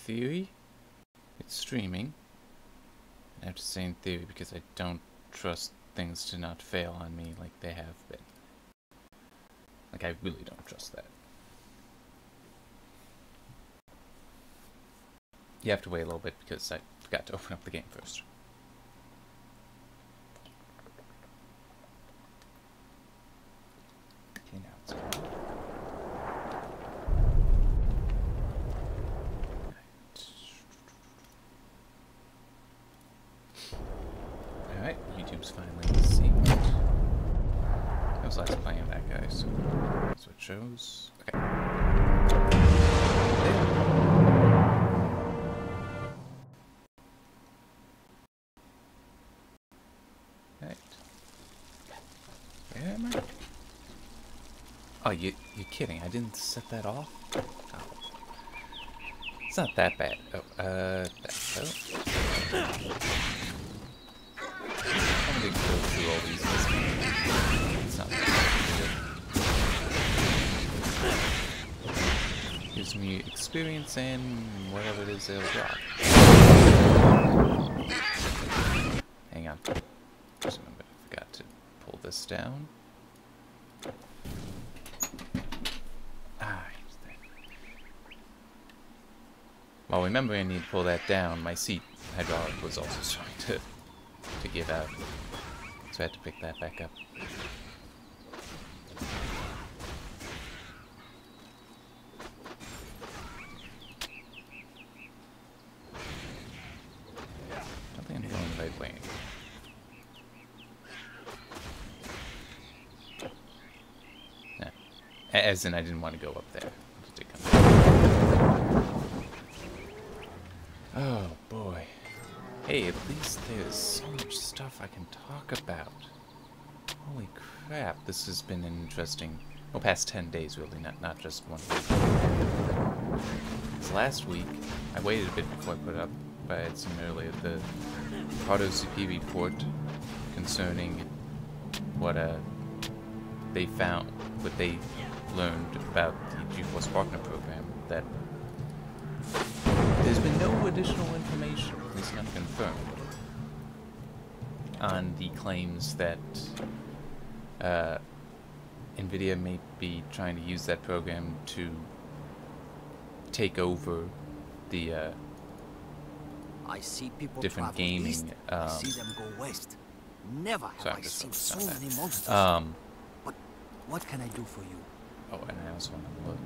theory, it's streaming. I have to say in theory because I don't trust things to not fail on me like they have been. Like, I really don't trust that. You have to wait a little bit because I forgot to open up the game first. Okay, now it's going. Alright, YouTube's finally seeing it. I was last playing that guy, so that's what it shows. Okay. Right. Where am I? Oh, you're kidding. I didn't set that off? Oh. It's not that bad. Oh, that's I'm gonna go through all these. It's not that good. Gives me experience and whatever it is they'll drop. Hang on. Just remember, I forgot to pull this down. Well, remember I need to pull that down. My seat hydraulic was also starting to give out. So I had to pick that back up. I don't think I'm going the right way. Nah. As in, I didn't want to go up there. Oh boy. Hey, at least there's so much stuff I can talk about. Holy crap, this has been an interesting, well, past 10 days really, not just 1 week. This last week, I waited a bit before I put it up, but I had seen earlier the OCC report concerning what they found, what they learned about the GeForce Partner Program, that there's been no additional information, at least not confirmed, on the claims that NVIDIA may be trying to use that program to take over the I see people different gaming. East. I see them go west. Never have I seen so many monsters. But what can I do for you? Oh, and I also want to look.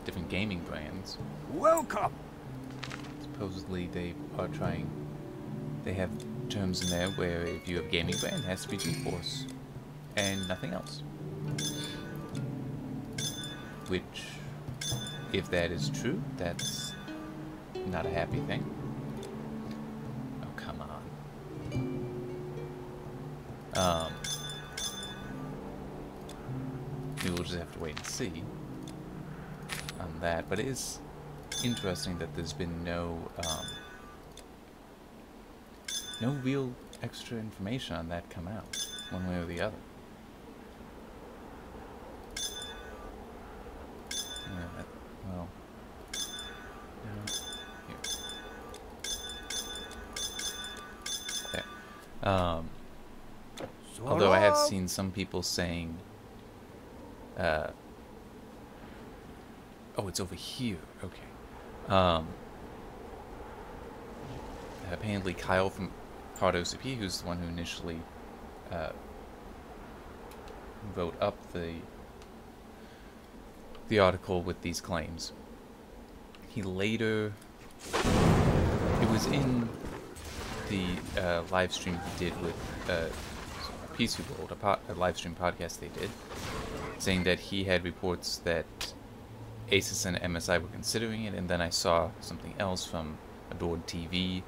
Different gaming brands. Welcome. Supposedly they are trying. They have terms in there where if you have a gaming brand, it has to be GeForce and nothing else. Which, if that is true, that's not a happy thing. Oh, come on. We will just have to wait and see on that, but it is interesting that there's been no real extra information on that come out, one way or the other. Well, here. There. Although I have seen some people saying, oh, it's over here. Okay. Apparently Kyle from OCC, who's the one who initially wrote up the article with these claims. He later, it was in the live stream he did with PC World, a live stream podcast they did, saying that he had reports that Asus and MSI were considering it, and then I saw something else from Adored TV.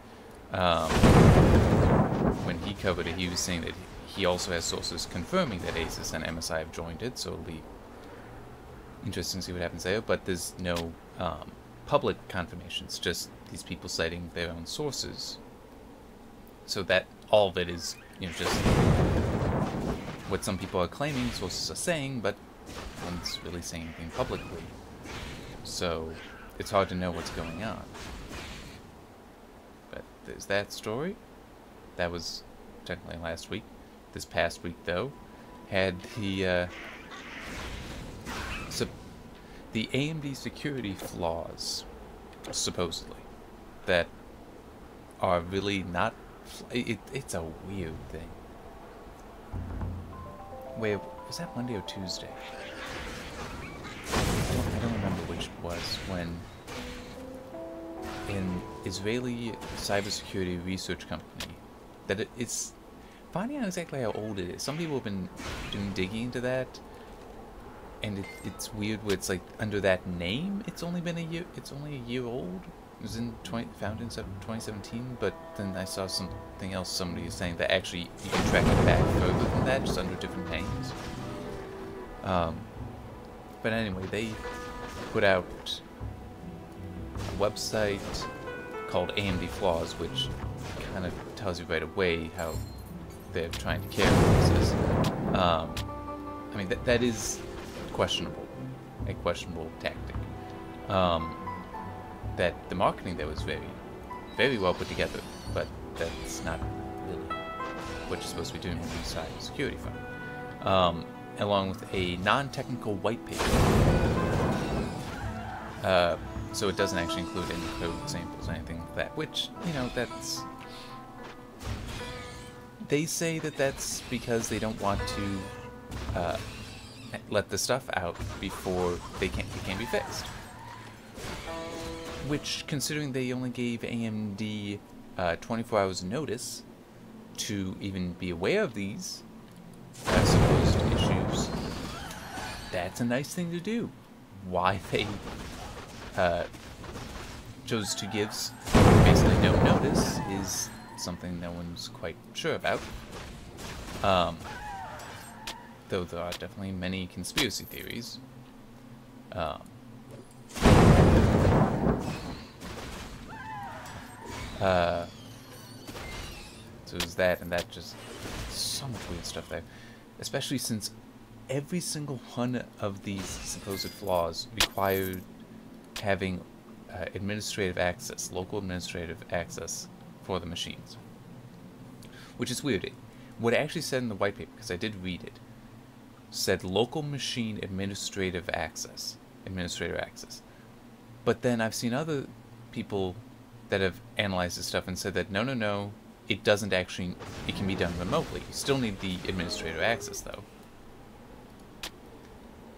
When he covered it, he was saying that he also has sources confirming that Asus and MSI have joined it, so it'll be interesting to see what happens there, but there's no public confirmations, just these people citing their own sources. So that all of it is, just what some people are claiming, sources are saying, but No one's really saying anything publicly. So it's hard to know what's going on. But there's that story. That was technically last week. This past week, though, had the AMD security flaws, supposedly, that are really not... It's a weird thing. Wait, was that Monday or Tuesday? I don't remember which it was, when an Israeli cybersecurity research company, that it's finding out exactly how old it is. Some people have been doing digging into that, and it's weird where it's like under that name, it's only been a year. It's only a year old. It was founded in 2017, but then I saw something else. Somebody was saying that actually you can track it back further than that, just under different names. But anyway, they put out a website called AMD Flaws, which kind of tells you right away how they're trying to characterize this. I mean, that is questionable, a questionable tactic. That the marketing there was very, very well put together, but that's not really what you're supposed to be doing when you decide security firm. Along with a non-technical white paper. So it doesn't actually include any code samples or anything like that, which, you know, that's... They say that that's because they don't want to let the stuff out before it can be fixed. Which, considering they only gave AMD 24 hours notice to even be aware of these supposed issues, that's a nice thing to do. Why they chose to give basically no notice is something no one's quite sure about. Though there are definitely many conspiracy theories. So it was that, and that just... so much weird stuff there. Especially since every single one of these supposed flaws required having administrative access, local administrative access for the machines. Which is weird. What it actually said in the white paper, because I did read it, said local machine administrative access. But then I've seen other people that have analyzed this stuff and said that no, it doesn't actually, it can be done remotely. You still need the administrator access, though.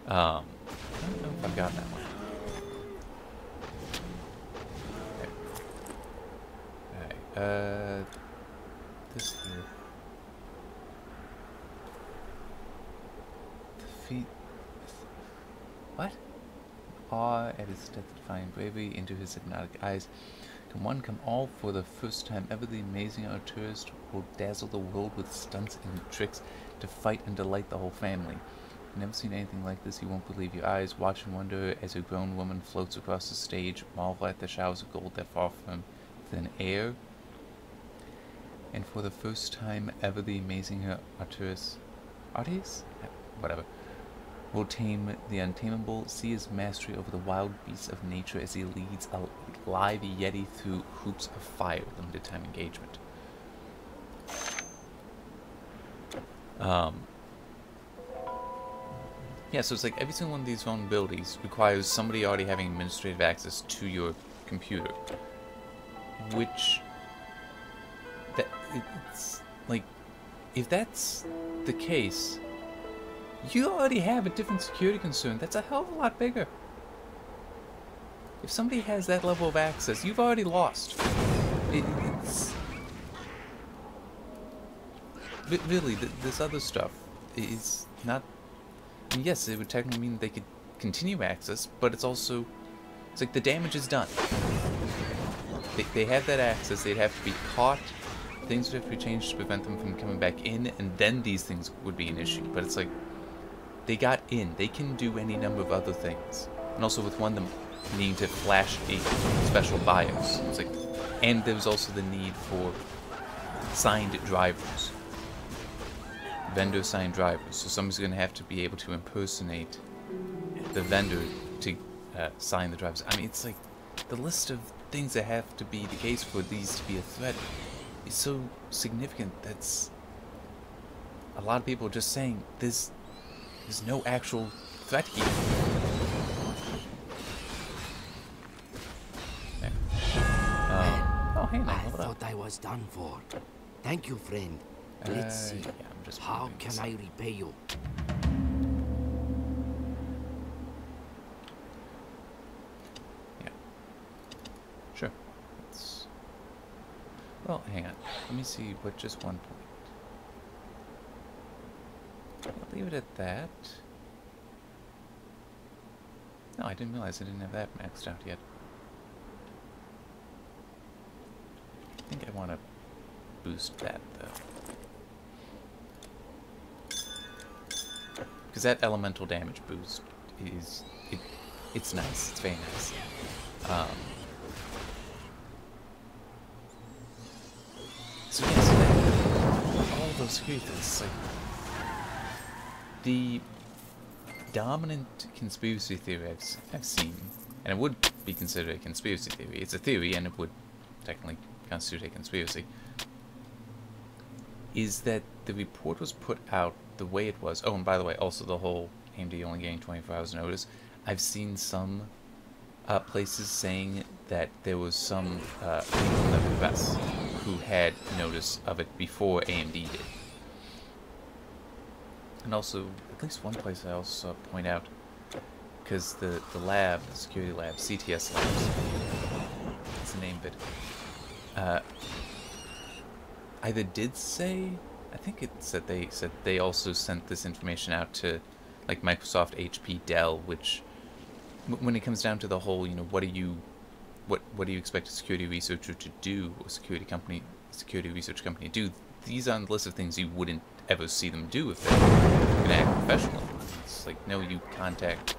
I don't know if I've got that one. Okay. This here. Defeat. What? Awe at his death-defying bravery into his hypnotic eyes. Can one come all for the first time ever? The amazing artist will dazzle the world with stunts and tricks to fight and delight the whole family. You've never seen anything like this. You won't believe your eyes. Watch and wonder as a grown woman floats across the stage, marvel at the showers of gold that fall from thin air. And for the first time ever, the amazing artist, whatever, will tame the untamable, see his mastery over the wild beasts of nature as he leads a live yeti through hoops of fire. Limited time engagement. Yeah, so it's like every single one of these vulnerabilities requires somebody already having administrative access to your computer. Which... it's like, if that's the case, you already have a different security concern that's a hell of a lot bigger. If somebody has that level of access, you've already lost. It's... really, this other stuff is not... I mean, yes, it would technically mean they could continue access, but it's also... it's like the damage is done. They have that access, they'd have to be caught, things would have to be changed to prevent them from coming back in, and then these things would be an issue. But it's like, they got in, they can do any number of other things. And also with one of them needing to flash a special BIOS. It's like, and there's also the need for signed drivers. vendor signed drivers. So somebody's going to have to be able to impersonate the vendor to sign the drivers. I mean, it's like the list of things that have to be the case for these to be a threat is so significant. That's a lot of people just saying there's no actual threat here. Oh, hey, I thought I was done for. Thank you, friend. Let's see. Yeah, I'm just how can I repay you? Yeah. Sure. Well, hang on. Let me see what just one point. I'll leave it at that. No, I didn't realize I didn't have that maxed out yet. I think I want to boost that, though. Because that elemental damage boost is... it's nice. It's very nice. So yes, all those creatures, like... the dominant conspiracy theory I've seen, and it would be considered a conspiracy theory. It's a theory, and it would technically constitute a conspiracy, is that the report was put out the way it was. Oh, and by the way, also the whole AMD only getting 24 hours notice. I've seen some places saying that there was some people in the press who had notice of it before AMD did. And also, at least one place I also point out, because the lab, the security lab, CTS Labs, that's the name of it, either did say, I think it said they also sent this information out to, like, Microsoft, HP, Dell, which, when it comes down to the whole, you know, what do you expect a security researcher to do, or security research company to do? These are on the list of things you wouldn't ever see them do if they're going to act professionally. It's like, no, you contact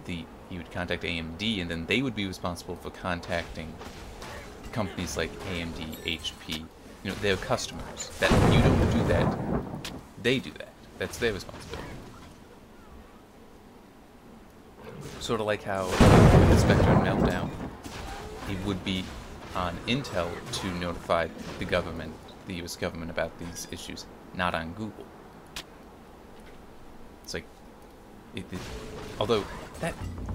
you would contact AMD, and then they would be responsible for contacting companies like AMD, HP, you know, their customers. That you don't do that, they do that. That's their responsibility. Sort of like how with Spectre and Meltdown, it would be on Intel to notify the government, the US government, about these issues, not on Google. It's like, although that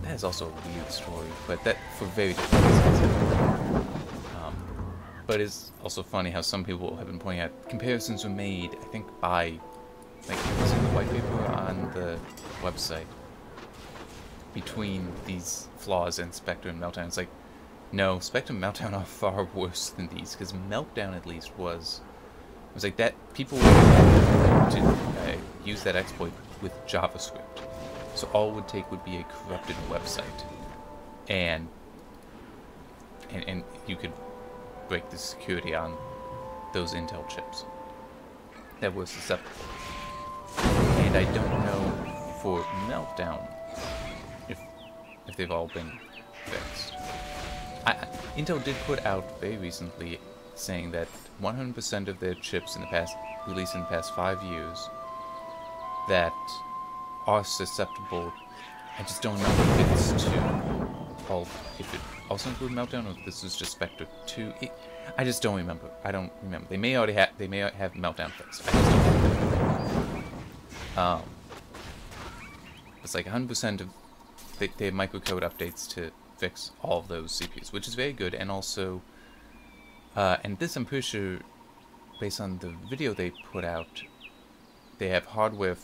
is also a weird story, but that for very different reasons. But it's also funny how some people have been pointing out comparisons were made, I think, by, like, it was in the white paper on the website, between these flaws in Spectre and Meltdown. It's like, no, Spectre and Meltdown are far worse than these, because Meltdown at least was like that, people were to use that exploit with JavaScript. So all it would take would be a corrupted website, and you could break the security on those Intel chips that were susceptible. And I don't know for Meltdown if they've all been fixed. Intel did put out very recently saying that 100% of their chips released in the past 5 years that are susceptible. I just don't know if it's if it also include Meltdown, or if this is just Spectre 2. I just don't remember. I don't remember. They may have Meltdown fixed. I just don't remember. It's like 100% of they have microcode updates to fix all of those CPUs, which is very good. And also, and this I'm pretty sure, based on the video they put out, they have a hardware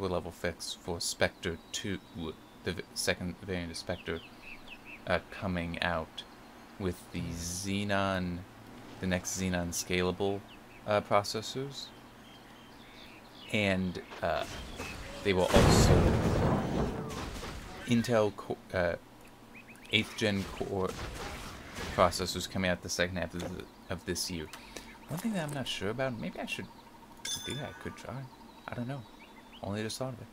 level fix for Spectre 2, the second variant of Spectre, coming out with the next Xenon scalable processors, and they will also Intel 8th gen core processors coming out the second half of this year. One thing that I'm not sure about, maybe I could try. I don't know. Only just thought of it.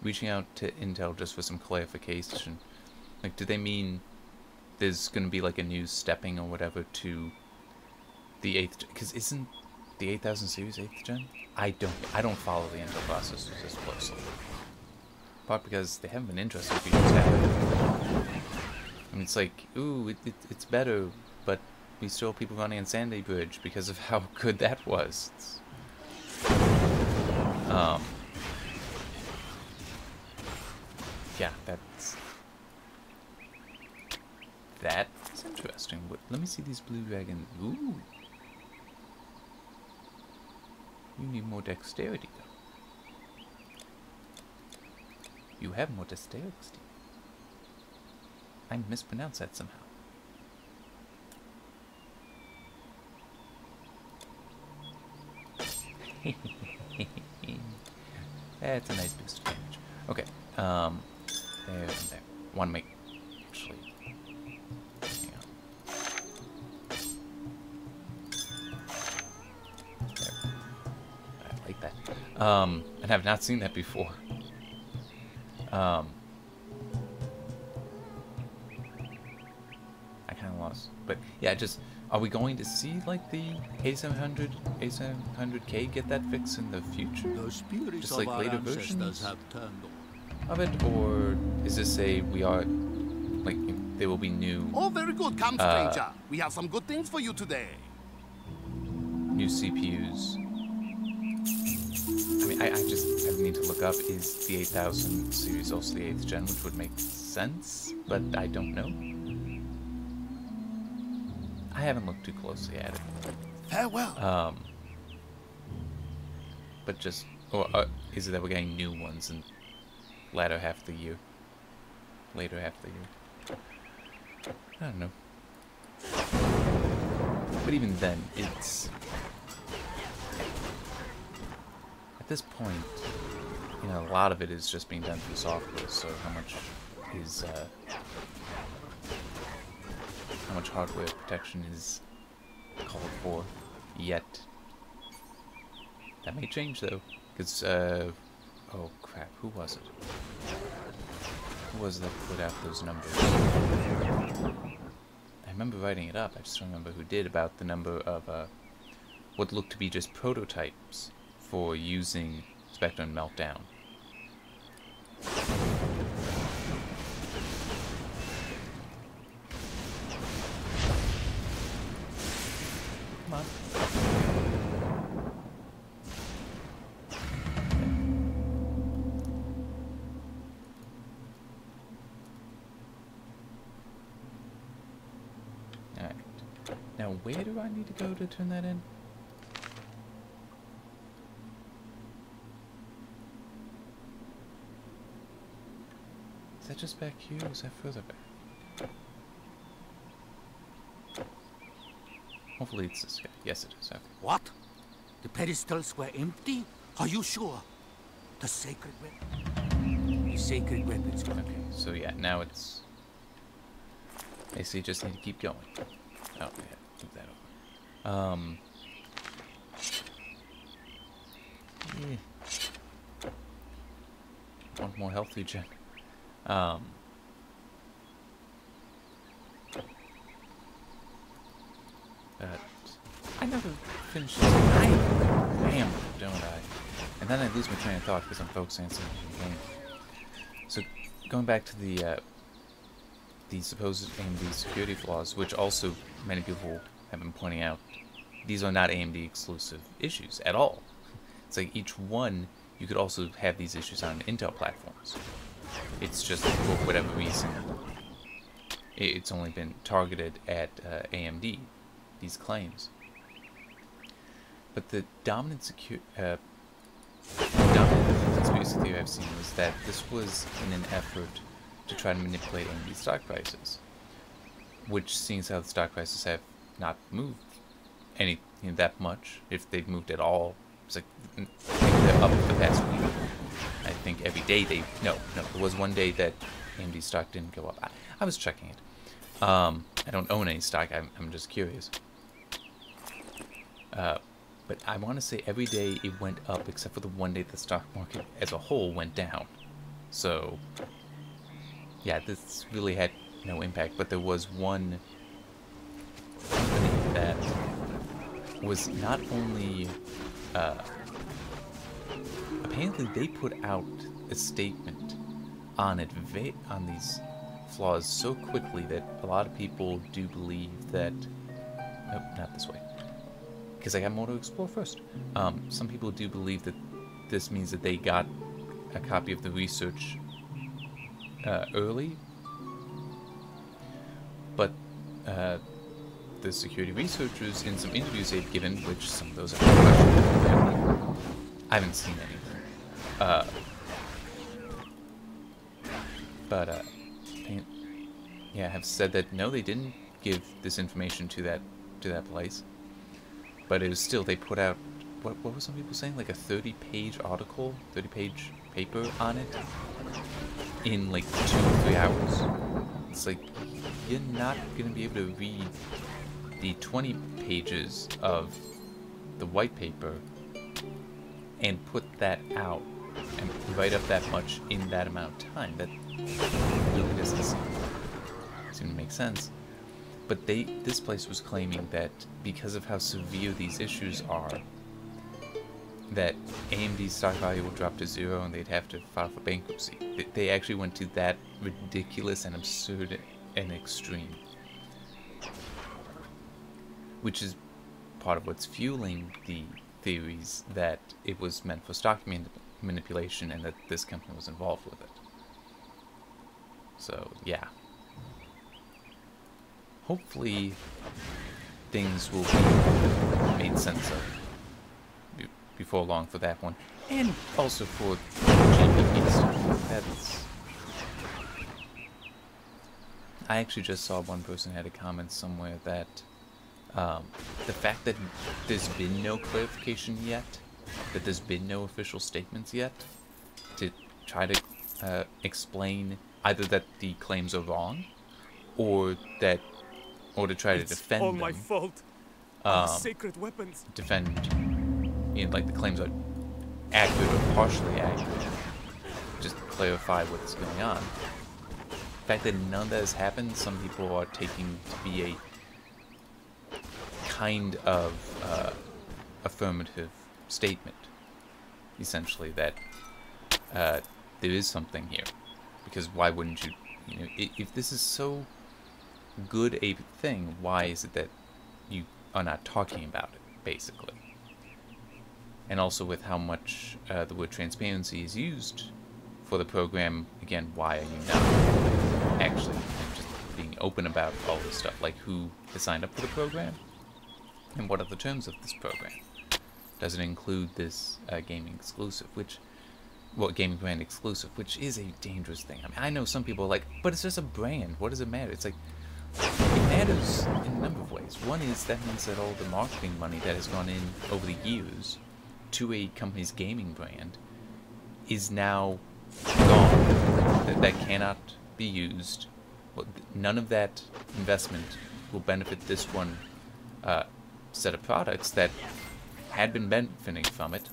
Reaching out to Intel just for some clarification. Like, do they mean there's going to be like a new stepping or whatever to the 8th? Because isn't the 8000 series 8th gen, I don't follow the Intel processors as closely. Part because they haven't been interesting features happen. I mean, it's like, ooh, it's better, but we still have people running Insanity Bridge because of how good that was. Yeah, that's interesting. Let me see these blue dragons. Ooh. You need more dexterity, though. You have more dexterity. I mispronounced that somehow. That's a nice boost of damage. Okay, there and there. Want to make, actually, hang on. There. I like that. And I've not seen that before. I kind of lost, but yeah, just, are we going to see like the A700K get that fix in the future? Just like later versions of it, or is this a like there will be new? Oh, very good. Come, stranger. We have some good things for you today. New CPUs. I mean, I need to look up, is the 8000 series also the 8th gen, which would make sense, but I don't know. I haven't looked too closely at it. Farewell. But just, or is it that we're getting new ones in latter half of the year? Later half of the year? I don't know. But even then, it's, at this point, you know, a lot of it is just being done through software, so how much is, how much hardware protection is called for yet. That may change though, because, oh crap, who was it? Who was that put out those numbers? I remember writing it up, I just don't remember who did, about the number of, what looked to be just prototypes for using Spectrum Meltdown. Come on. Alright. Now, where do I need to go to turn that in? Is that just back here, or is that further back? Hopefully it's this guy. Yes, it is. Okay. What? The pedestals were empty? Are you sure? The sacred weapon. The sacred weapons. Okay, so yeah, now it's... Basically just need to keep going. Oh, yeah, move that over. Yeah. Want more health regen. But I never finished this. Damn, don't I? And then I lose my train of thought because I'm focusing on something in the game. So, going back to the supposed AMD security flaws, which also many people have been pointing out, these are not AMD exclusive issues at all. It's like each one, you could also have these issues on Intel platforms. It's just, for whatever reason, it's only been targeted at AMD, these claims. But the dominant conspiracy theory I've seen was that this was in an effort to try to manipulate AMD stock prices, which, seeing as how the stock prices have not moved that much, if they've moved at all, it's like they're up the past week. I think every day no, there was one day that AMD stock didn't go up. I was checking it. I don't own any stock. I'm just curious. But I want to say every day it went up, except for the one day the stock market as a whole went down. So, yeah, this really had no impact. But there was one company that was not only, apparently they put out a statement on it, on these flaws so quickly that a lot of people do believe that, nope, not this way, because I got more to explore first. Some people do believe that this means that they got a copy of the research early, but the security researchers, in some interviews they've given, which some of those are questionable, I haven't seen any, but yeah, have said that no, they didn't give this information to that place, but it was still, they put out, what were some people saying, like a 30-page article, 30-page paper on it in like 2 or 3 hours. It's like, you're not gonna be able to read the 20 pages of the white paper and put that out and write up that much in that amount of time. That really doesn't seem to make sense. But this place was claiming that because of how severe these issues are, that AMD's stock value will drop to 0 and they'd have to file for bankruptcy. They actually went to that ridiculous and absurd and extreme, which is part of what's fueling the theories that it was meant for stock manipulation and that this company was involved with it. So yeah, hopefully things will be made sense of before long for that one, and also for GPP stuff. I actually just saw one person had a comment somewhere that the fact that there's been no clarification yet, that there's been no official statements yet to try to explain either that the claims are wrong, or to try to defend them. It's all my fault. Sacred weapons. Defend, like the claims are accurate or partially accurate. Just clarify what's going on. The fact that none of that has happened, some people are taking to be a kind of affirmative statement, essentially, that there is something here. Because why wouldn't you, if this is so good a thing, why is it that you are not talking about it, basically? And also with how much the word transparency is used for the program, again, why are you not actually just being open about all this stuff? Like, who has signed up for the program? And what are the terms of this program? Does it include this gaming exclusive, gaming brand exclusive, which is a dangerous thing. I mean, I know some people are like, but it's just a brand. What does it matter? It's like, it matters in a number of ways. One is that means that all the marketing money that has gone in over the years to a company's gaming brand is now gone. That cannot be used. Well, none of that investment will benefit this one set of products that had been benefiting from it.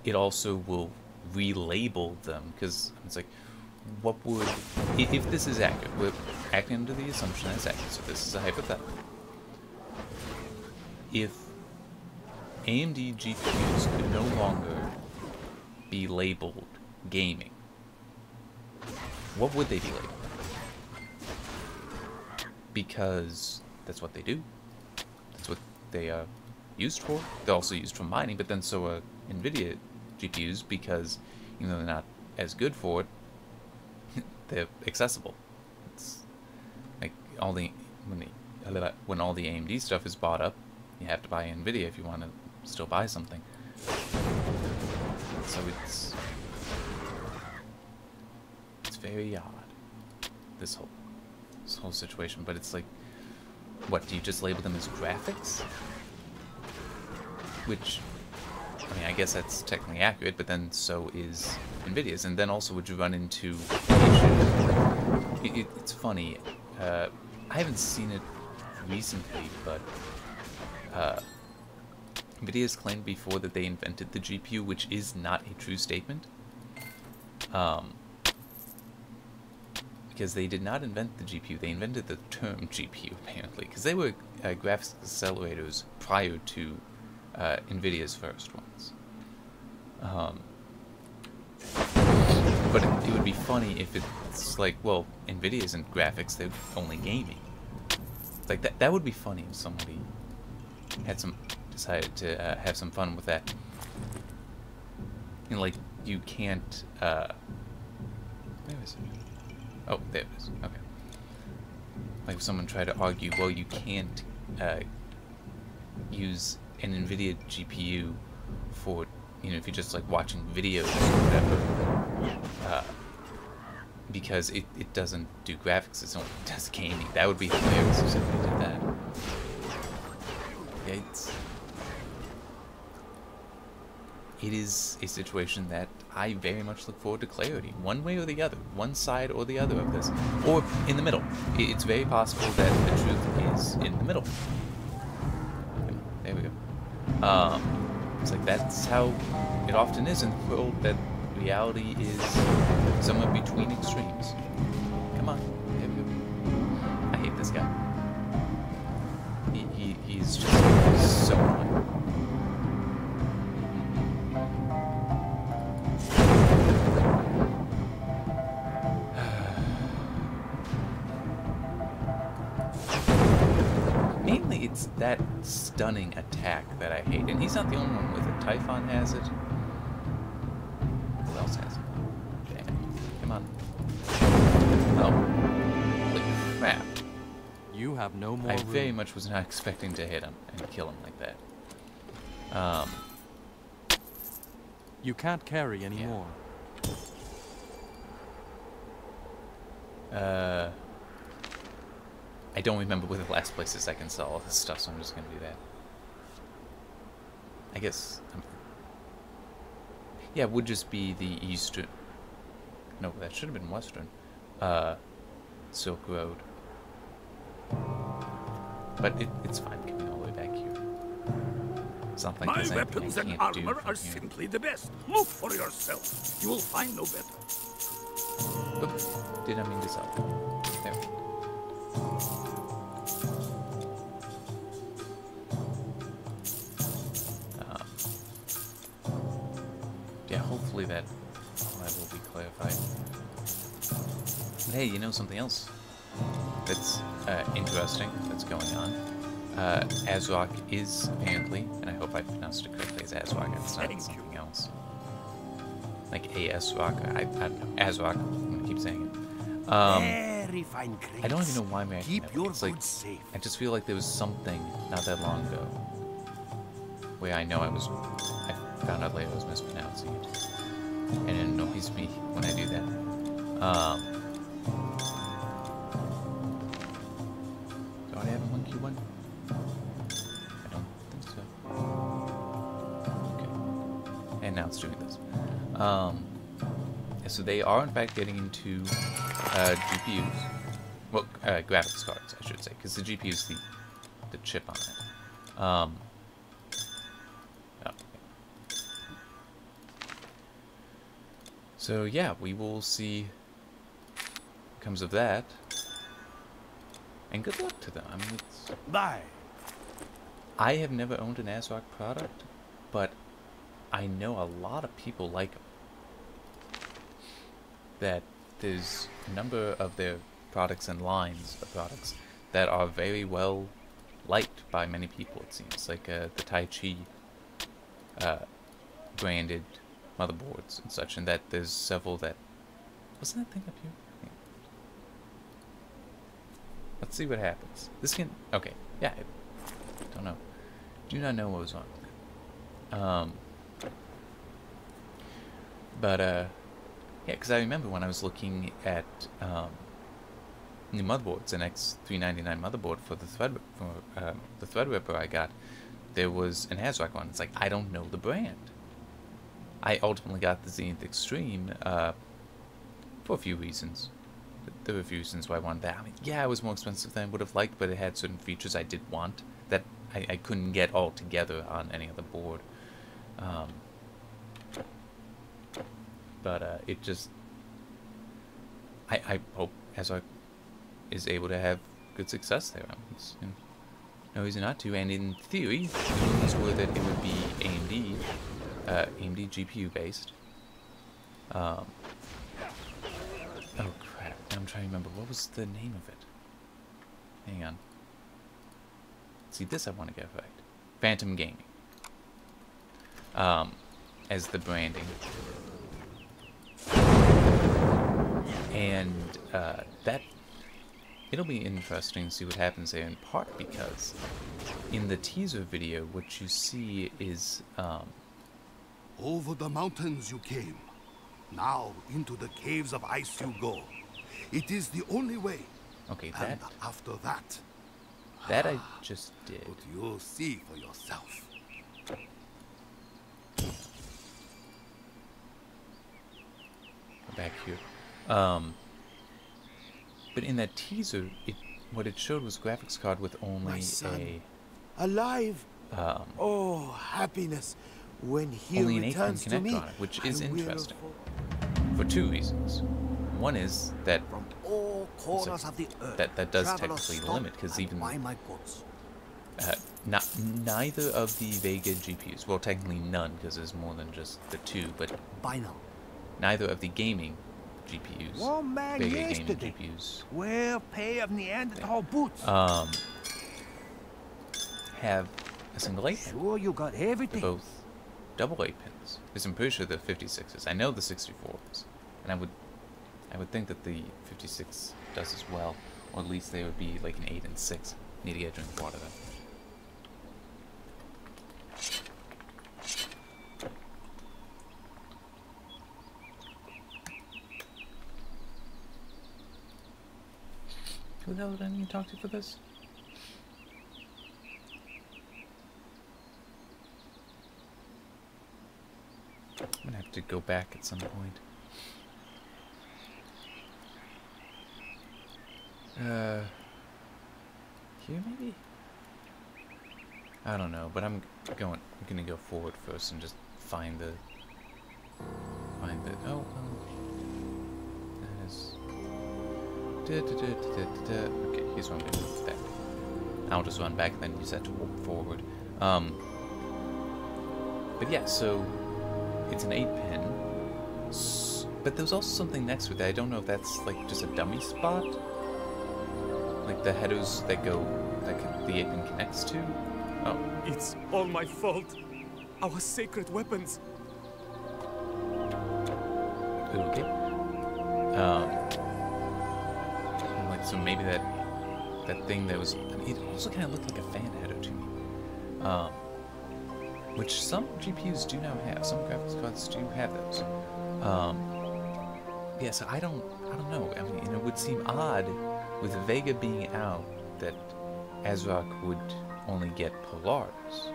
It also will relabel them, because it's like, what would, if this is accurate, we're acting under the assumption that it's accurate, so this is a hypothetical. If AMD GPUs could no longer be labeled gaming, what would they be labeled? Because that's what they do. That's what they are used for. They're also used for mining, but then so are NVIDIA GPUs, because even though they're not as good for it, they're accessible. It's like when all the AMD stuff is bought up, you have to buy NVIDIA if you want to still buy something. So it's very odd, this whole situation. But it's like, what, do you just label them as graphics? Which, I mean, I guess that's technically accurate, but then so is NVIDIA's. And then also would you run into issues? It's funny, I haven't seen it recently, but NVIDIA's claimed before that they invented the GPU, which is not a true statement. because they did not invent the GPU. They invented the term GPU, apparently, because they were graphics accelerators prior to NVIDIA's first ones. But it would be funny if it's like, well, NVIDIA isn't graphics, they're only gaming. Like, that would be funny if somebody had decided to have some fun with that. You know, like, you can't, where is it? Oh, there it is. Okay. Like, if someone tried to argue, well, you can't use an NVIDIA GPU for, you know, if you're just, like, watching videos or whatever, because it doesn't do graphics, it does gaming. That would be hilarious if somebody did that. Yeah, it is a situation that I very much look forward to clarity, one way or the other, one side or the other of this, or in the middle. It's very possible that the truth is in the middle. There we go. It's like that's how it often is in the world, that reality is somewhere between extremes. Come on, there we go. I hate this guy. He's just so annoying. Mainly, it's that stunning attack that I hate, and he's not the only one with it. Typhon has it. Who else has it? Damn it. Come on. Oh. Holy crap. You have no more I room. very much was not expecting to hit him and kill him like that. You can't carry anymore. I don't remember where the last places I can sell all this stuff, so I'm just gonna do that. I guess... yeah, it would just be the eastern... no, that should have been western. Silk Road. But it's fine coming all the way back here. It's not like My there's anything weapons I and can't do armor from are here. simply the best. Look for yourself. You will find no better. Oops, did I mean to sell? There. Yeah, hopefully that will be clarified. But hey, you know something else that's interesting that's going on? Azrock is apparently, and I hope I pronounced it correctly, as Azrock, and it's not something else. Like AS-Rock, I don't know, Azrock, I'm gonna keep saying it. Very fine I don't even know why I'm Keep it. your It's like, goods safe. I just feel like there was something not that long ago where I know I found out later I was mispronouncing it. And it annoys me when I do that. Do I have a monkey one? I don't think so. Okay. And now it's doing this. So they are in fact getting into GPUs. Well, graphics cards, I should say, because the GPU is the chip on it. Oh, okay. So yeah, we will see what comes of that. And good luck to them. I mean, Bye. I have never owned an ASRock product, but I know a lot of people like them. That there's a number of their products and lines of products that are very well liked by many people, it seems. Like the Tai Chi branded motherboards and such, and that there's several that... wasn't that thing up here? Yeah. Let's see what happens. This can... okay, yeah, I don't know. Do not know what was wrong with it. Yeah, because I remember when I was looking at new motherboards, an X399 motherboard for the Threadripper I got, there was an ASRock one. It's like, I don't know the brand. I ultimately got the Zenith Extreme for a few reasons. There were a few reasons why I wanted that. I mean, yeah, it was more expensive than I would have liked, but it had certain features I did want that I couldn't get all together on any other board. But it just... I hope Azar is able to have good success there. It's, you know, no reason not to. And in theory, the rumors were that it would be AMD GPU based. Oh crap! I'm trying to remember what was the name of it. Hang on. See, this I want to get right. Phantom Gaming. As the branding. And that it'll be interesting to see what happens there, in part because in the teaser video what you see is over the mountains you came. Now into the caves of ice you go. It is the only way. Okay, and after that I just did. But you'll see for yourself. Back here. But in that teaser, what it showed was a graphics card with only My son, alive. Oh, happiness when he only an 8-pin returns to me. connector on it, which is interesting for two reasons. One is that From all corners of the earth, that does travelers technically stop limit, because and even buy my goods. neither of the Vega GPUs, well, technically none, because there's more than just the two, but Buy now. neither of the gaming GPUs, One man Vega gaming yesterday. GPUs, Well, pair of Neanderthal boots. have a single 8-pin. Sure, you got They're everything. both double 8-pins. Because I'm pretty sure the 56s. I know the 64s, and I would think that the 56 does as well, or at least they would be like an 8 and 6. Need to get a drink of water though. Who the hell did I need to talk to for this? I'm gonna have to go back at some point. Here maybe? I don't know, but I'm gonna go forward first and just find the oh, that is okay, here's what I'm gonna do with that. I'll just run back and then use that to walk forward. But yeah, so it's an 8-pin, but there's also something next to it that I don't know if that's like just a dummy spot, like the headers that go the 8-pin connects to. Oh, It's all my fault. Our sacred weapons. okay. Like, so maybe that thing that was, I mean, it also kind of looked like a fan header to me. Which some GPUs do now have. Some graphics cards do have those. Yeah, so I don't know. I mean, it would seem odd with Vega being out that Azrak would only get Polaris.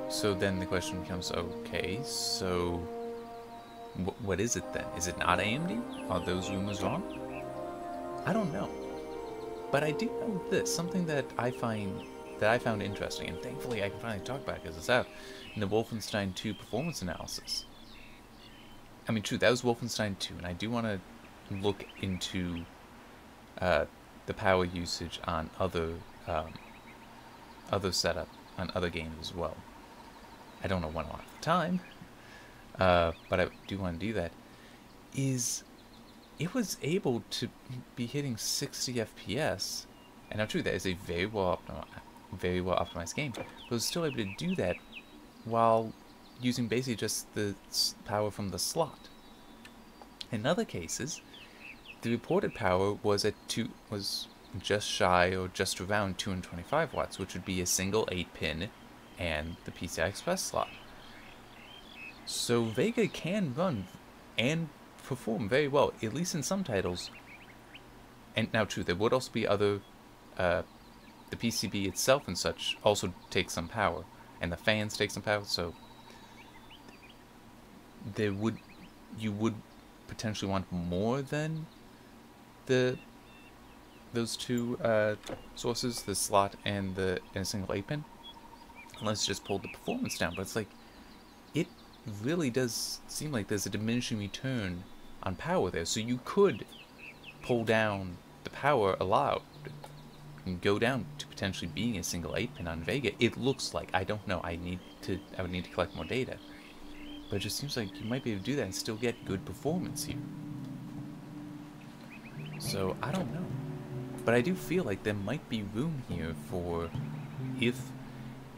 So then the question becomes, okay, so what is it then? Is it not AMD? Are those rumors wrong? I don't know. But I do know this, something that I found interesting, and thankfully I can finally talk about it because it's out in the Wolfenstein 2 performance analysis. I mean, true, that was Wolfenstein 2, and I do want to look into the power usage on other setup on other games as well. I don't know when I'll have the time, but I do want to do that. It was able to be hitting 60 FPS, and now true, that is a very well optimized game, but it was still able to do that while using basically just the power from the slot. In other cases, the reported power was just shy or just around 225 watts, which would be a single 8-pin and the PCI Express slot. So Vega can run and perform very well, at least in some titles. And now, true, there would also be other, the PCB itself and such also takes some power, and the fans take some power. So you would potentially want more than those two sources, the slot and a single 8-pin. Let's just pull the performance down, but it's like, it really does seem like there's a diminishing return on power there, so you could pull down the power allowed and go down to potentially being a single 8-pin on Vega. It looks like. I don't know. I would need to collect more data. But it just seems like you might be able to do that and still get good performance here. So, I don't know. But I do feel like there might be room here for, if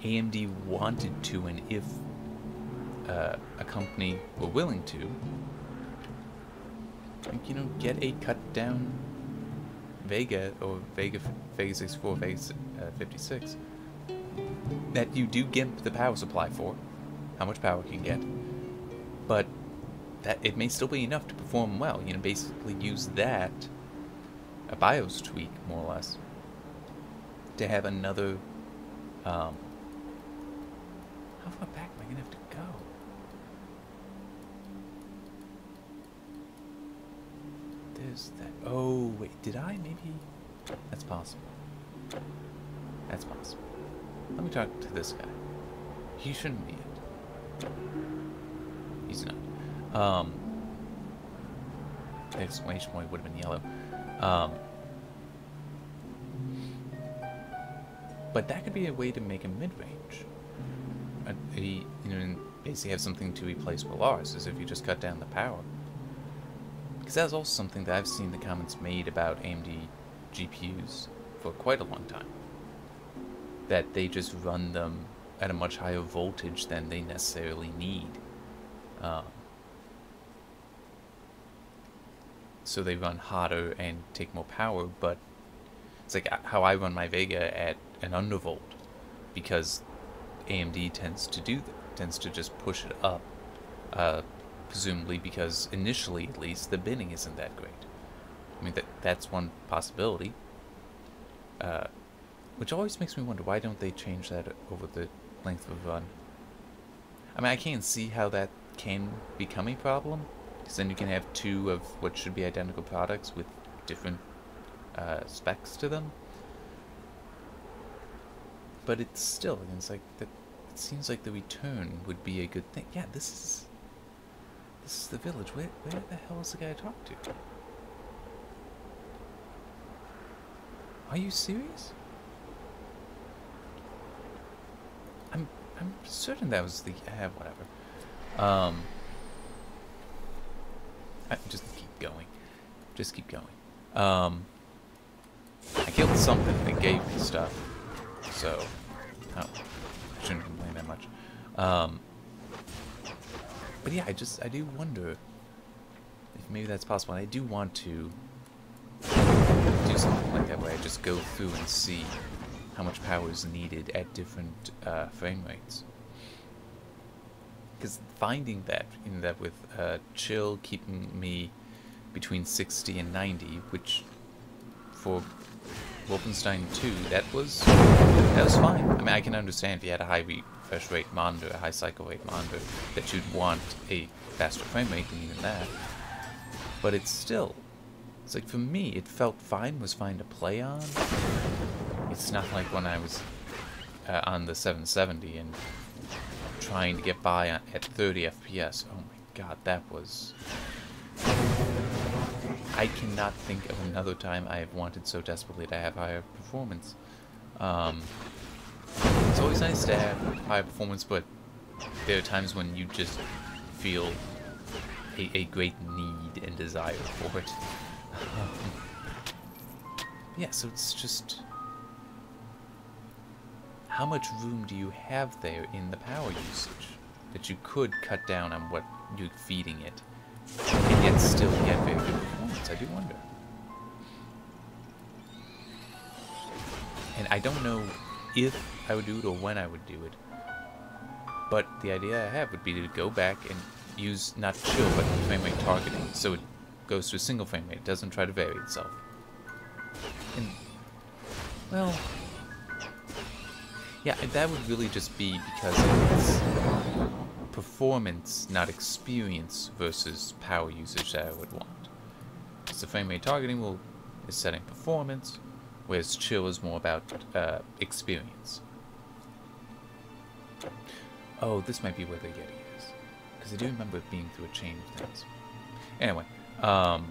AMD wanted to, and if a company were willing to, you know, get a cut down Vega, or Vega 64, Vega 56, that you do get the power supply for, how much power it can get, but that it may still be enough to perform well. You know, basically use that, a BIOS tweak, more or less, to have another, how far back am I gonna have to go? There's that. Oh, wait, did I maybe? That's possible. That's possible. Let me talk to this guy. He shouldn't be it. He's not. The exclamation point would have been yellow. But that could be a way to make a mid-range. You know, and basically have something to replace Polaris, as if you just cut down the power. Because that's also something that I've seen the comments made about AMD GPUs for quite a long time. That they just run them at a much higher voltage than they necessarily need. So they run hotter and take more power, but it's like how I run my Vega at an undervolt, because AMD tends to do that, tends to just push it up, presumably because initially, at least, the binning isn't that great. I mean, that's one possibility, which always makes me wonder, why don't they change that over the length of a run? I mean, I can't see how that can become a problem, because then you can have two of what should be identical products with different specs to them. But it's still, it's like that. It seems like the return would be a good thing. Yeah, this is the village. Where the hell is the guy I talked to? Are you serious? I'm certain that was the whatever. Just keep going. Just keep going. I killed something that gave me stuff. So, I shouldn't complain that much. But yeah, I do wonder if maybe that's possible. And I do want to do something like that, where I just go through and see how much power is needed at different frame rates. Because finding that, with chill keeping me between 60 and 90, which for Wolfenstein 2, that was fine. I mean, I can understand if you had a high refresh rate monitor, a high cycle rate monitor, that you'd want a faster frame rate than even that. But it's like, for me, it felt fine, was fine to play on. It's not like when I was on the 770 and trying to get by at 30 FPS. Oh my god, that was... I cannot think of another time I have wanted so desperately to have higher performance. It's always nice to have higher performance, but there are times when you just feel a great need and desire for it. Yeah, so it's just... how much room do you have there in the power usage that you could cut down on what you're feeding it, and yet still get very good performance? I do wonder. And I don't know if I would do it or when I would do it, but the idea I have would be to go back and use not chill but frame rate targeting, so it goes to a single frame rate, it doesn't try to vary itself. And, well, yeah, that would really just be because it's performance, not experience, versus power usage that I would want. Because the frame rate targeting is setting performance, whereas chill is more about experience. Oh, this might be where the Yeti is, because I do remember it being through a chain of things. Anyway, Yeah,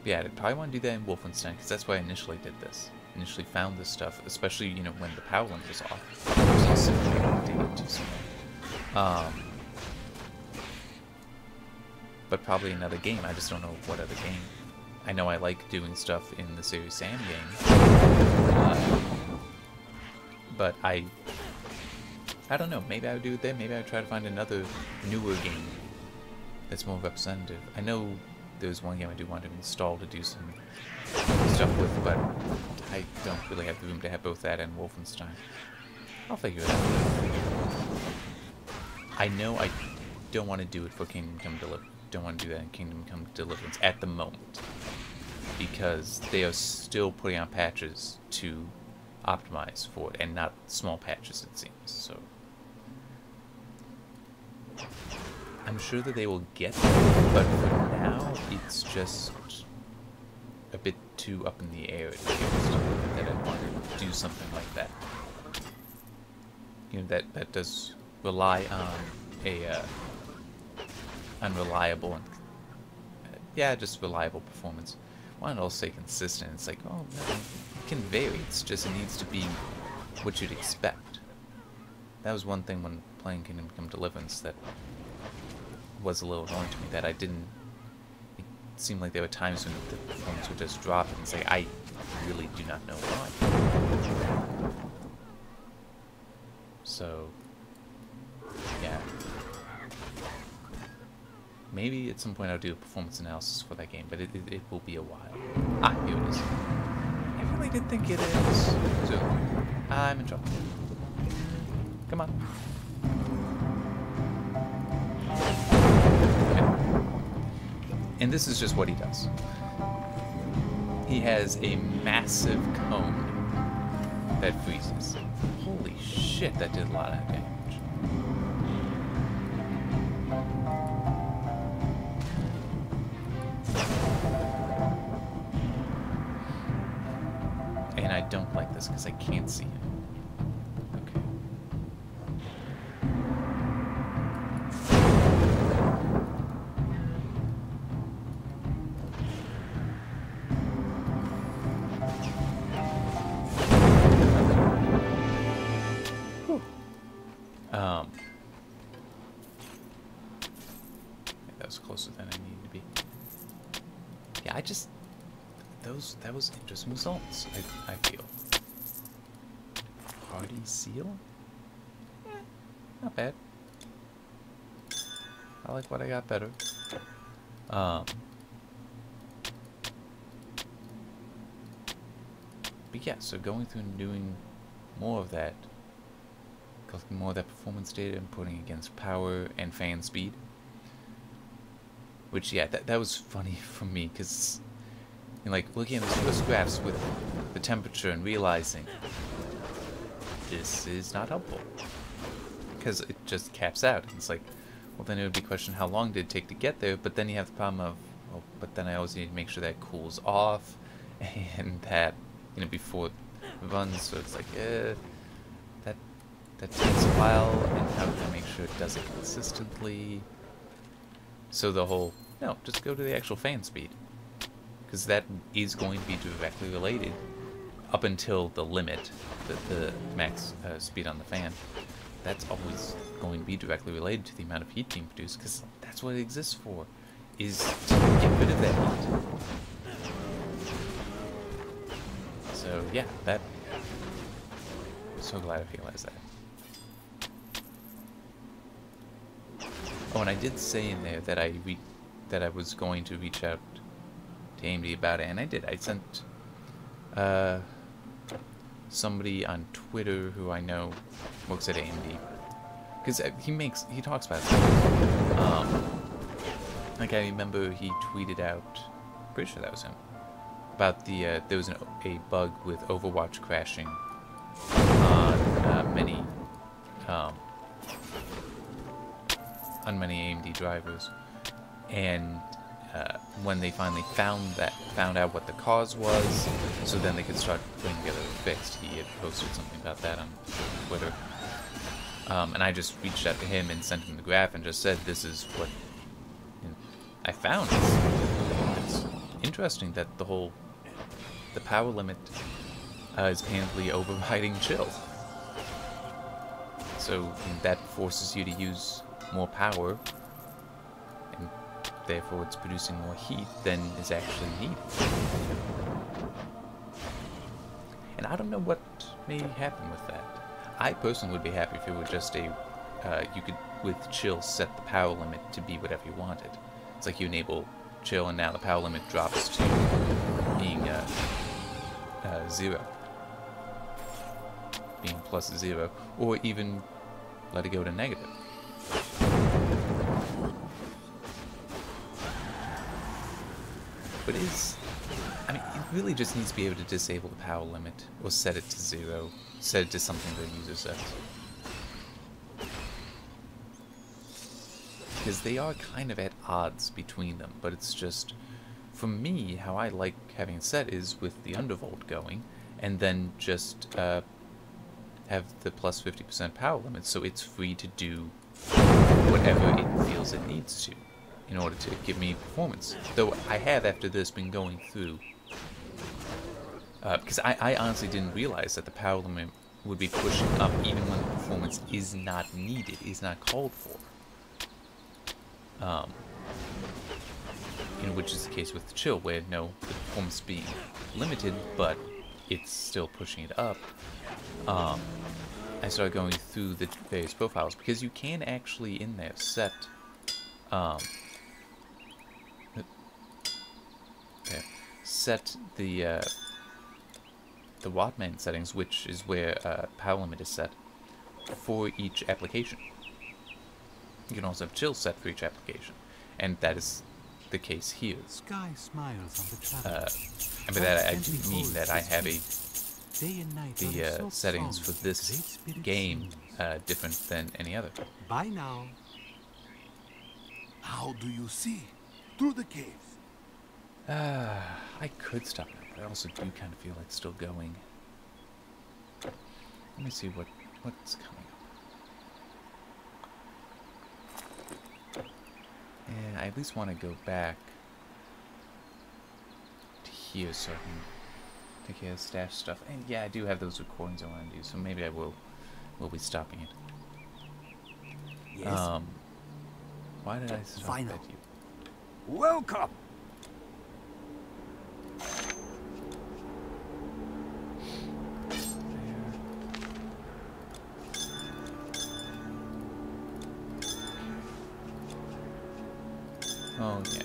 I'd probably want to do that in Wolfenstein, because that's why I initially did this. Initially found this stuff, especially, you know, when the power limit was off. It was also dig into something. But probably another game. I just don't know what other game. I know I like doing stuff in the Serious Sam game. But I don't know. Maybe I would do it there. Maybe I would try to find another newer game that's more representative. I know there's one game I do want to install to do some stuff with, but I don't really have the room to have both that and Wolfenstein. I'll figure it out. I know I don't want to do it for Kingdom Come Deliverance. Don't want to do that in Kingdom Come Deliverance at the moment, because they are still putting out patches to optimize for it, and not small patches, it seems. So I'm sure that they will get there, but for now it's just a bit too up in the air, it appears, that I want to do something like that. You know, that does rely on a unreliable and just reliable performance. Why not all say consistent? It's like, oh no, it can vary. It's just, it needs to be what you'd expect. That was one thing when playing Kingdom Come Deliverance that was a little annoying to me, that I didn't. It seemed like there were times when the performance would just drop, and it's like, I really do not know why. So yeah. Maybe at some point I'll do a performance analysis for that game, but it will be a while. Ah, here it is. I really did think it is. So, I'm in trouble. Come on. Okay. And this is just what he does. He has a massive cone that freezes. Holy shit, that did a lot of damage. And I don't like this because I can't see him. Okay. Whew. That was closer than I needed to be. Yeah, that was interesting results, I feel. Hardy seal? Not bad. I like what I got better. But yeah, so going through and doing more of that, collecting more of that performance data and putting against power and fan speed. Which, yeah, that was funny for me, because, you know, like, looking at those first graphs with the temperature and realizing this is not helpful, because it just caps out. It's like, well, then it would be a question, how long did it take to get there? But then you have the problem of, well, but then I always need to make sure that cools off, and that, you know, before it runs. So it's like, that takes a while, and how can I make sure it does it consistently? So the whole, no, just go to the actual fan speed, because that is going to be directly related up until the limit, the max speed on the fan. That's always going to be directly related to the amount of heat being produced, because that's what it exists for, is to get rid of that heat. So yeah, I'm so glad I realized that. Oh, and I did say in there that I was going to reach out to AMD about it, and I did. I sent somebody on Twitter who I know works at AMD, because he talks about it. Like, I remember he tweeted out, pretty sure that was him, about the there was a bug with Overwatch crashing on many AMD drivers, and when they finally found out what the cause was, so then they could start putting together a fix. He had posted something about that on Twitter, and I just reached out to him and sent him the graph and just said, this is what, you know, I found it's interesting that the power limit is painfully overriding chill. So that forces you to use more power, and therefore it's producing more heat than is actually needed. And I don't know what may happen with that. I personally would be happy if it were just a, you could, with chill, set the power limit to be whatever you wanted. It's like you enable chill and now the power limit drops to being 0. Being plus 0. Or even let it go to negative. But I mean, it really just needs to be able to disable the power limit, or set it to 0, set it to something the user sets. Because they are kind of at odds between them, but it's just, for me, how I like having it set is with the undervolt going, and then just have the plus 50% power limit, so it's free to do whatever it feels it needs to, in order to give me performance. Though I have, after this, been going through, because I honestly didn't realize that the power limit would be pushing up even when the performance is not needed, is not called for. Which is the case with the chill, where no, the performance being limited, but it's still pushing it up. I started going through the various profiles, because you can actually in there set set the Wattman settings, which is where power limit is set for each application. You can also have chill set for each application, and that is the case here. Sky smiles on the traveler. And by that I mean that I have the settings for this game different than any other. Bye now. How do you see? Through the caves. I could stop it, but I also do kind of feel like still going. Let me see what's coming up. Yeah, I at least want to go back to here so I can take care of stash stuff. And yeah, I do have those recordings I want to do, so maybe I will be stopping it. Yes. Why did I stop Final. at you? Welcome. Oh, yeah.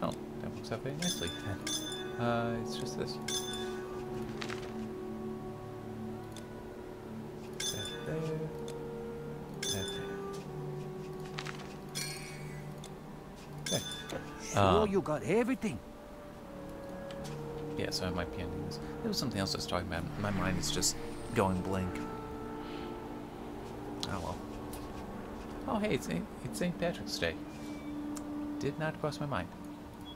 Oh, that works out very nicely. It's just this. That there. That there. Okay. Sure, you got everything. Yeah, so I might be ending this. There was something else I was talking about. My mind is just going blank. Oh well. Oh hey, it's St. Patrick's Day. Did not cross my mind.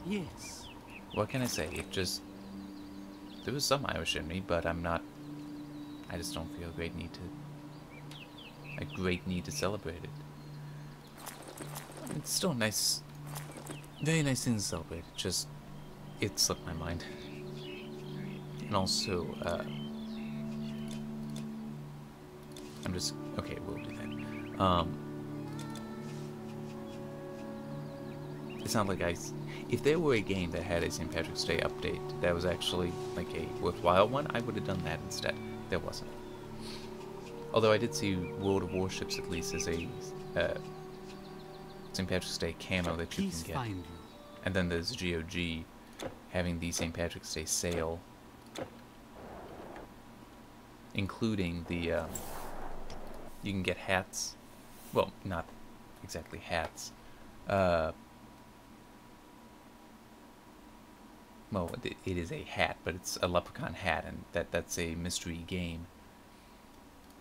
Yes. What can I say? It just... There was some Irish in me, but I'm not... I just don't feel a great need to celebrate it. It's still nice... Very nice thing to celebrate. It just... It slipped my mind. And also, I'm just... Okay, we'll do that. It's not like if there were a game that had a St. Patrick's Day update that was actually like a worthwhile one, I would have done that instead. There wasn't. Although I did see World of Warships at least as a St. Patrick's Day camo that you can get. And then there's GOG having the St. Patrick's Day sale, including the you can get hats. Well, not exactly hats. Well, it is a hat, but it's a leprechaun hat, and that's a mystery game,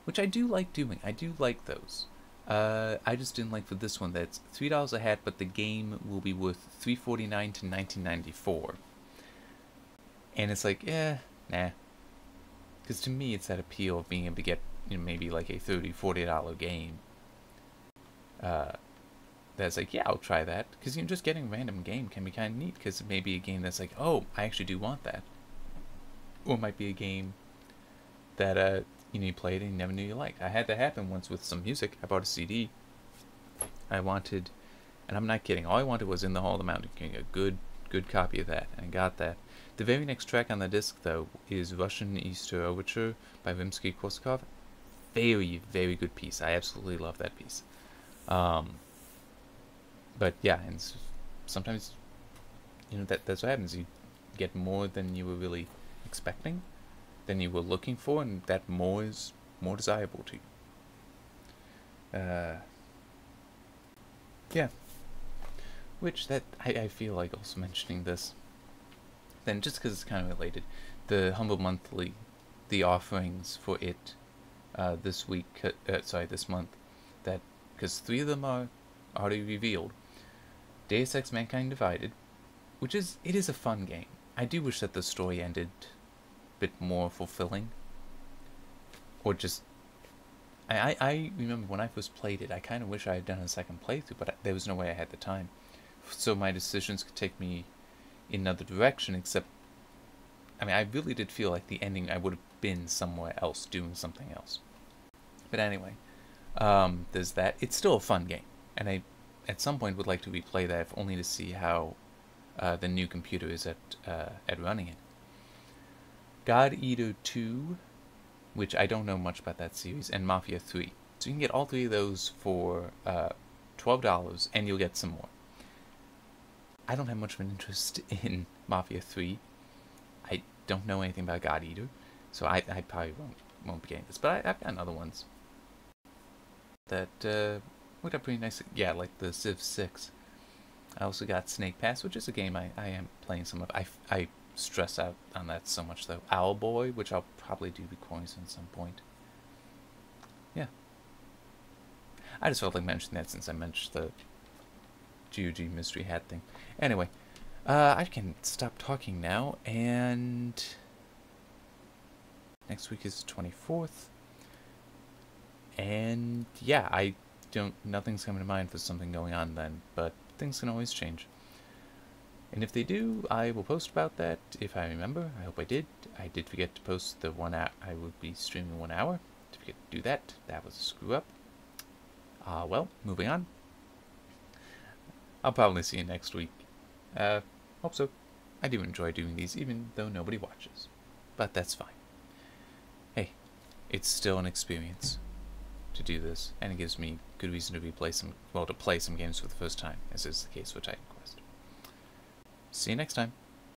which I do like doing. I do like those. I just didn't like for this one that it's $3 a hat, but the game will be worth $3.49 to $19.94. And it's like, nah. Because to me, it's that appeal of being able to get, maybe like a $30, $40 game that's like, yeah, I'll try that. Because, you know, just getting a random game can be kind of neat, because it may be a game that's like, oh, I actually do want that. Or it might be a game that, you know, you played and you never knew you liked. I had that happen once with some music. I bought a CD. I wanted, and I'm not kidding, all I wanted was In the Hall of the Mountain King, a good copy of that, and I got that. The very next track on the disc, though, is Russian Easter Overture by Rimsky-Korsakov. Very, very good piece. I absolutely love that piece. But yeah, and sometimes, you know, that's what happens. You get more than you were really expecting, than you were looking for, and that more is more desirable to you. Yeah. Which, that, I feel like also mentioning this, then just because it's kind of related, the Humble Monthly, the offerings for it this week, this month, that, because 3 of them are already revealed. Deus Ex Mankind Divided, which is, it is a fun game. I do wish that the story ended a bit more fulfilling, or just, I remember when I first played it, I kind of wish I had done a second playthrough, but there was no way I had the time. So my decisions could take me in another direction, except, I mean, I really did feel like the ending, I would have been somewhere else, doing something else. But anyway, there's that. It's still a fun game, and I, at some point, would like to replay that, if only to see how the new computer is at running it. God Eater 2, which I don't know much about that series, and Mafia 3. So you can get all 3 of those for $12, and you'll get some more. I don't have much of an interest in Mafia 3. I don't know anything about God Eater, so I probably won't be getting this. But I've gotten other ones that worked out pretty nice. Yeah, like the Civ 6. I also got Snake Pass, which is a game I am playing some of. I stress out on that so much, though. Owlboy, which I'll probably do recordings at some point. Yeah. I just felt like mentioning that since I mentioned the GOG mystery hat thing. Anyway, I can stop talking now, and next week is the 24th. And yeah, nothing's coming to mind for something going on then, but things can always change. And if they do, I will post about that if I remember. I hope I did. I did forget to post the 1 hour. I would be streaming 1 hour. Did forget to do that. That was a screw up. Well, moving on. I'll probably see you next week. Hope so. I do enjoy doing these, even though nobody watches. But that's fine. Hey, it's still an experience to do this, and it gives me good reason to play some games for the first time, as is the case with Titan Quest. See you next time.